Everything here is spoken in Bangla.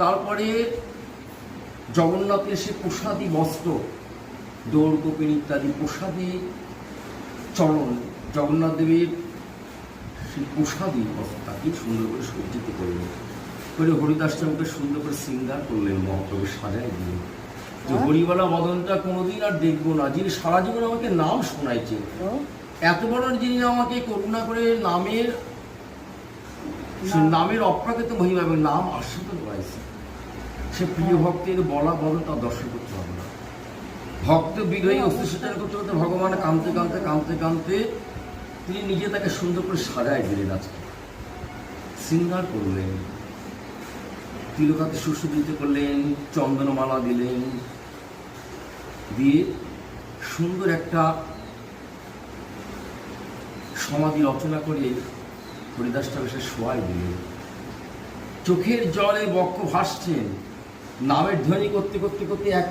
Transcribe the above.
তারপরে জগন্নাথের সে প্রসাদী বস্ত্র, দৌড় কপিন ইত্যাদি প্রসাদী চরণ, জগন্নাথ দেবের সেই প্রসাদী বস্ত্রটাকে সুন্দর করে সজ্জিত করলেন, করে হরিদাস ঠাকুরকে সুন্দর করে শৃঙ্গার করলেন, মহাপ্রভু সাজায় দিলেন যে হরিবালা মদনটা কোনোদিন আর দেখবো না, যিনি সারা জীবন আমাকে নাম শোনাইছেন, এত বড় যিনি আমাকে করুণা করে নামের অপ্রাকৃত মহিমা এবং নাম আস্বাদন করাইছে, সে প্রিয় ভক্তের বলা বদল তার দর্শন করতে হবে না। ভক্ত বিরোহী অস্তিষ্ঠতা করতে করতে ভগবান কাঁদতে কাঁদতে কাঁদতে কাঁদতে তিনি নিজে তাকে সুন্দর করে সাজায় দিলেন, আজকে শৃঙ্গার করলেন, তিলকাতে সুশোভিত করলেন, চন্দনমালা দিলেন, দিয়ে সুন্দর একটা সমাধি রচনা করে হরিদাস ঠাকুর শোয়াই দিলেন। চোখের জলে বক্ষ ভাসছেন, নামের ধ্বনি করতে করতে করতে এক